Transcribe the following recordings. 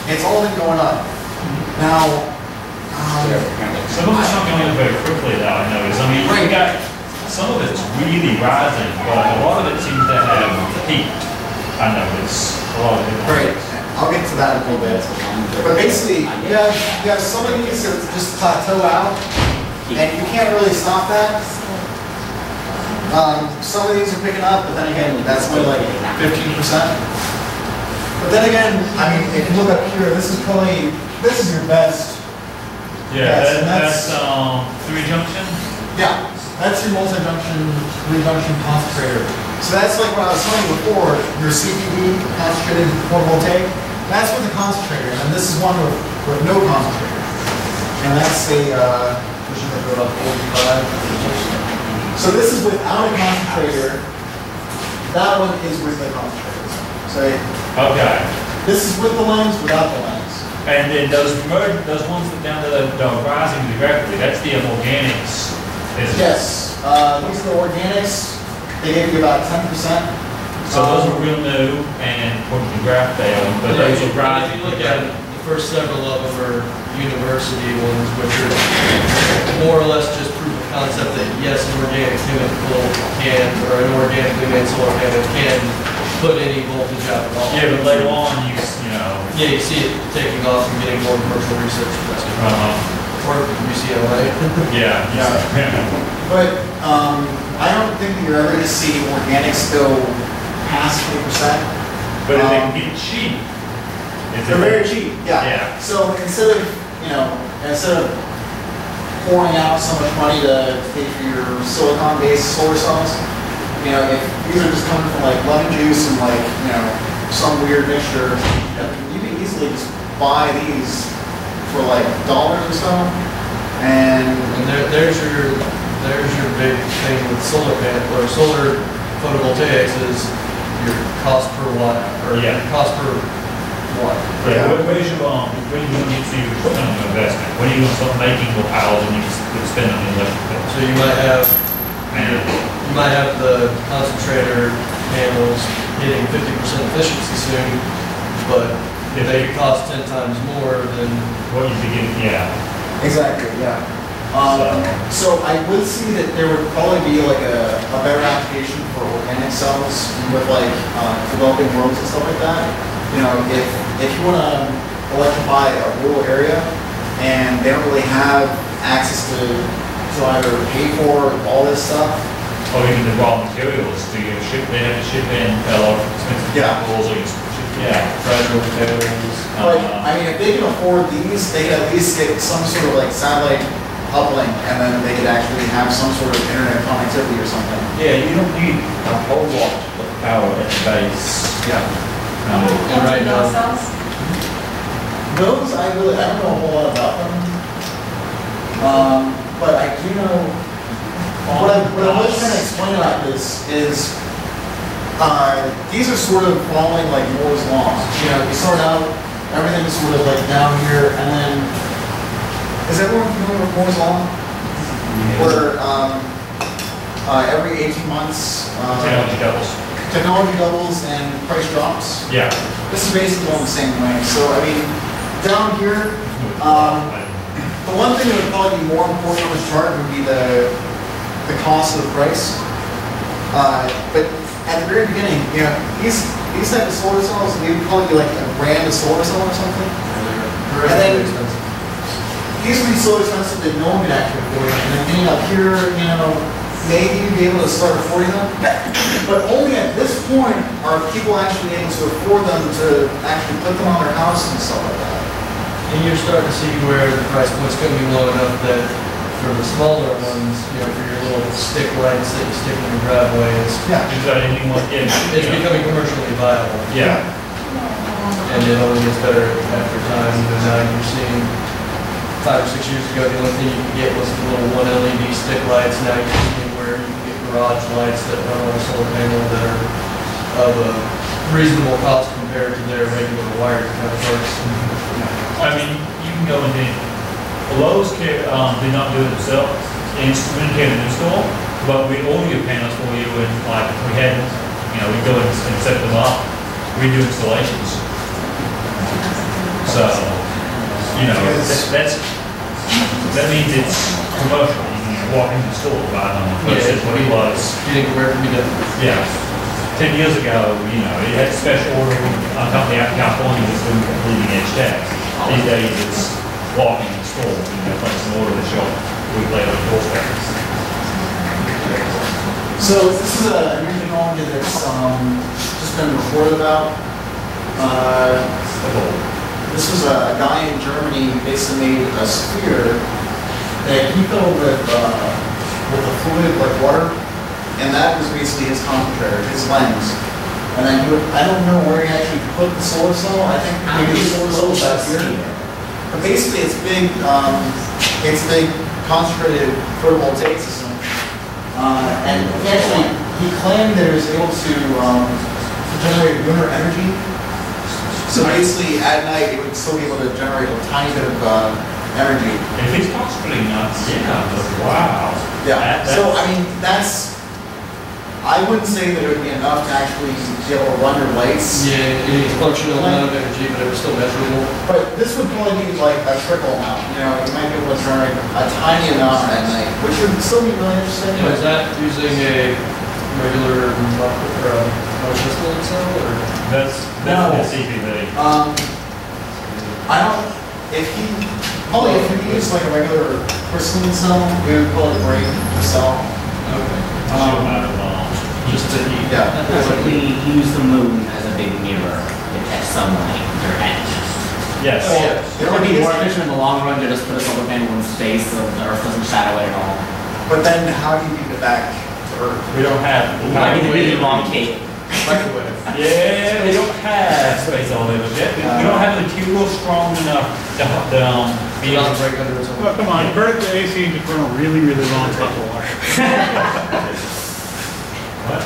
It's all been going up. Now, some of it's not going up very quickly though, I notice. I mean, we got, some of it's really rising, but a lot of it seems to have peaked. I notice a lot of it. great. I'll get to that in a little bit. But basically, you have some of these that just plateau out, and you can't really stop that. Some of these are picking up, but then again, that's only like 15%. But then again, I mean, if you look up here, this is your best. Yeah, Yes, and that's 3-junction. Yeah, that's your multi-junction, 3-junction concentrator. So that's like what I was telling you before, your CPV, concentrated photovoltaic, that's with the concentrator, and this is one with no concentrator. And that's a, which is going to go up 45. So this is without a concentrator, that one is with the concentrator. So Okay. this is with the lens, without the lens. And then those ones that down to the rising directly, that's the organics. Isn't it? Yes, these are the organics. They gave you about 10%. So those are real new and according to the graph they are, but those are rising. If you look at it, the first several of them are university ones, which are more or less just proof of concept that yes, an organic chemical can, or an organically made solar panel can put any voltage out at all. Yeah, but later on, you know. Yeah, you see it taking off and getting more commercial research. Or UCLA. Yeah. But I don't think that you're ever going to see organics go past 20%. But if they can get cheap. They're very cheap, Yeah. So instead of pouring out so much money to pay for your silicon-based solar cells, you know, if these are just coming from like lemon juice and like, you know, some weird mixture, you can easily just buy these for like dollars or so. And there's your big thing with solar panel or solar photovoltaics is your cost per watt or Yeah. cost per watt. Yeah. Where's your when are you going to get to your return on investment? When are you going to start making more power than you can spend on the electric bill? So you might have the concentrator panels getting 50% efficiency soon, but if they cost 10 times more than what you begin, exactly, yeah. So I would see that there would probably be like a better application for organic cells with like developing roads and stuff like that. You know, if you want to electrify a rural area and they don't really have access to either pay for all this stuff. or even the raw materials to ship. They have to ship in a lot of expensive chemicals or fragile materials. But I mean, if they can afford these, they could at least get some sort of like satellite uplink, and then they could actually have some sort of internet connectivity or something. Yeah, you don't need a whole lot of power at the base. Yeah. And right now, Those I don't know a whole lot about them. But I do know what I was trying to explain about this is these are sort of following like Moore's law. You know, you start out, everything's sort of like down here, and then is everyone familiar with Moore's law? Where every 18 months technology doubles and price drops. Yeah. This is basically going the same way. So I mean, down here, the one thing that would probably be more important on this chart would be the cost of the price. But at the very beginning, you know, these type of solar cells, they would probably be like $1,000 a solar cell or something. And then these would be so expensive that no one could actually afford them. And then getting up here, you know, maybe you'd be able to start affording them. But only at this point are people actually able to afford them to actually put them on their house and stuff like that. and you're starting to see where the price point's going to be low enough that for the smaller ones, you know, for your little stick lights that you stick in your driveway, it's becoming commercially viable. Yeah. And it only gets better after time. Even now you're seeing 5 or 6 years ago, the only thing you could get was the little 1 LED stick lights. Now you're seeing where you can get garage lights that run on a solar panel that are of a reasonable cost compared to their regular wired counterparts. I mean, you can go into Lowe's did not do it themselves, instrumented and install, but we order your panels for you, and like if we had, you know, we go and set them up, we do installations. So, you know, that means it's commercial. You can walk into the store, buy it on the versus what it was. Getting where it can be done. Yeah. 10 years ago, you know, it had special order on company out in California was doing leading edge checks. These days, it's walking in the store, you know, place an order to show we play on the doorstep. So this is a new technology that's just been reported about. This was a guy in Germany basically made a sphere that he filled with a fluid like water, and that was basically his concentrator, his lens. And then he would, I don't know where he actually put the solar cell. I think maybe the solar cell was out here. But basically, it's big concentrated photovoltaic system. And he claimed that it was able to generate lunar energy. So basically, at night, it would still be able to generate a tiny bit of energy. If it's concentrating enough, yeah, but wow. Yeah. So I mean, I wouldn't say that it would be enough to actually be able to run your lights. Yeah, it needs a functional amount of energy, but it was still measurable. But this would probably be like a trickle amount. You know, you might be able to generate a tiny amount at night, which would still be really interesting. Now, is that using a regular crystalline cell, or? That's the CPV. I don't. If you use like a regular crystalline cell, it would probably break the cell. Okay. Just to heat. Yeah. Basically, use the moon as a big mirror to catch sunlight direct. Yes. It would be more efficient in the long run to just put a solar panel in space so the Earth doesn't shadow it at all. But then, how do you get it back to Earth? We don't have. It might be the really long cable. Microwave. Yeah, we don't have space elevators yet. We don't have the material strong enough to be able to break under its own. Well, come on, burn the AC to burn a really, really long cup of water. What?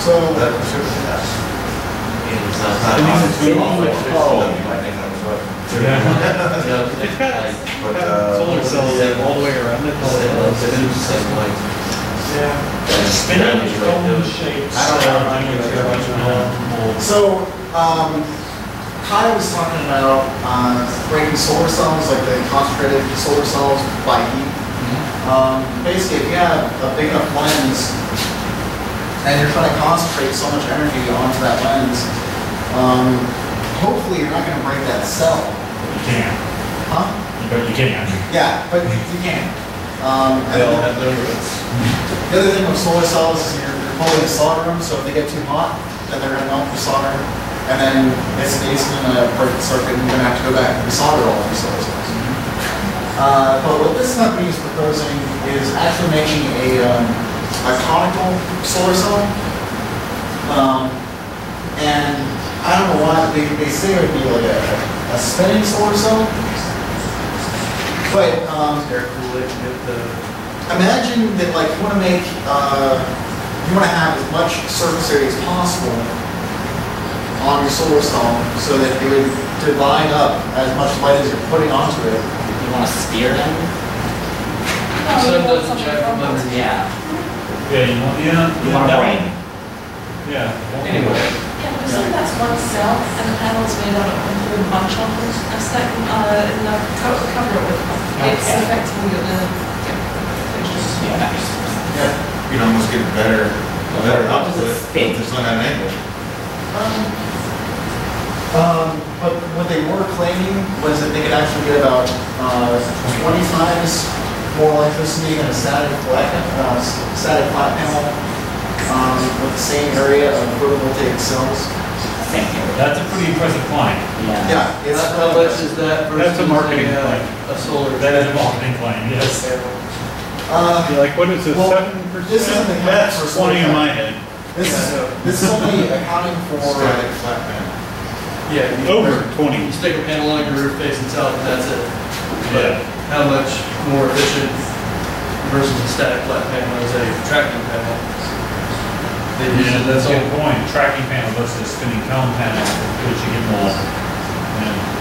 So It's got solar cells all the way around it. Spinning cone shapes. So, Kyle was talking about breaking solar cells, like the concentrated solar cells by heat. Basically, if you have a big enough lens and you're trying to concentrate so much energy onto that lens, hopefully you're not going to break that cell. You can't. Huh? But you can. Yeah, but you can. They all have their roots. The other thing with solar cells is you're pulling a solder room, so if they get too hot, then they're going to melt the solder, and then it's basically going to break the circuit, and you're going to have to go back and resolder all your solar cells. But what this company is proposing is actually making a conical solar cell. And I don't know why, they say it would be like a spinning solar cell. But Air cool it, get the. imagine that like you want to have as much surface area as possible on your solar cell so that it would divide up as much light as you're putting onto it. You want to spear them? Sun doesn't jack from underneath. Yeah. Yeah, You want to ring. Yeah. Anyway. Yeah, because if that's one cell and the panel's made out of a bunch of them, that's like, cover it with them. It's Okay. effectively gonna, Yeah, that makes sense. Yeah. You'd almost get better output Big. if it's on that angle. But what they were claiming was that they could actually get about 20 times more electricity than a static flat panel with the same area of photovoltaic cells. Thank you. That's a pretty impressive claim. Yeah. Yeah, it's How much is that versus That's a marketing a, claim. a solar? That is a marketing claim, yes. You're like, what is it, Well, 7%? this isn't the That's for solar 20 in panel. my head. This is only accounting for Static flat panel. Yeah. Over 20. You stick a panel on your roof facing south, and that's it. But Yeah. how much more efficient versus a static flat panel is a tracking panel? They use Yeah, it, that's that's a all. good point. Tracking panel versus spinning cone panel, which you get more.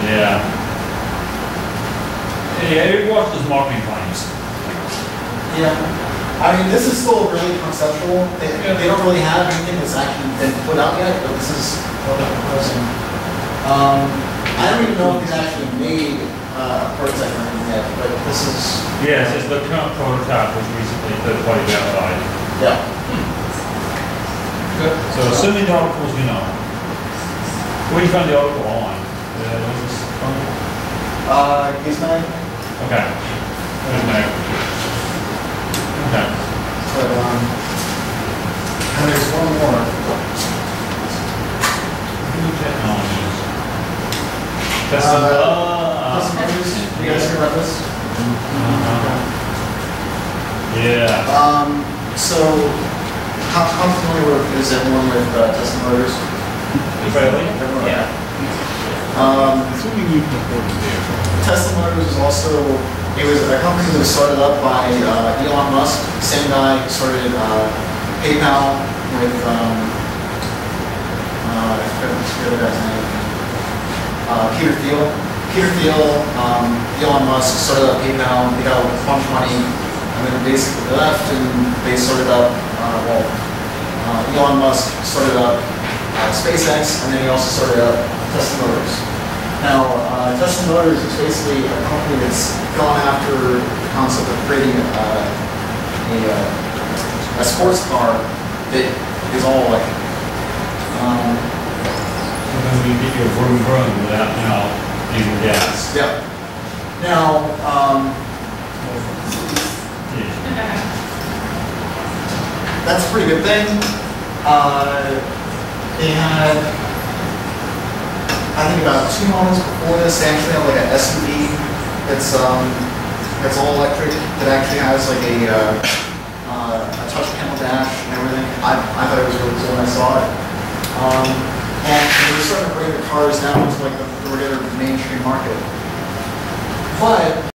Yeah. Yeah, it was those marketing claims. Yeah, I mean, this is still really conceptual. They don't really have anything that's actually been put out yet, but this is what they're proposing. I don't even know if he's actually made a prototype or anything yet, but this is, Yeah, it says the current prototype was recently third-party verified. yeah. So assuming the article's, where you found the article on? Was this from? Gizmo, Okay. Okay. Okay. but, and there's one more. New technologies. Custom Motors, you guys hear about this? Yeah. So, how familiar is everyone with Tesla Motors? Fairly? Everyone? Yeah. Assuming you can afford to do. Tesla Motors is also, it was a company that was started up by Elon Musk, same guy who started PayPal with, I forget the guy's name, Peter Thiel. Peter Thiel, Elon Musk started up PayPal, they got a bunch of money, and then basically they left and they started up, Elon Musk started up SpaceX, and then he also started up Tesla Motors. Now, Tesla Motors is basically a company that's gone after the concept of creating a sports car that is all electric. So then we get you a vroom vroom without, using gas. Yeah. Now, Yeah. that's a pretty good thing. They had, I think about 2 models before this, they actually have like an SUV that's all electric, that actually has like a touch panel dash and everything. I thought it was really cool when I saw it. And they're starting to bring the cars down to like the regular mainstream market. But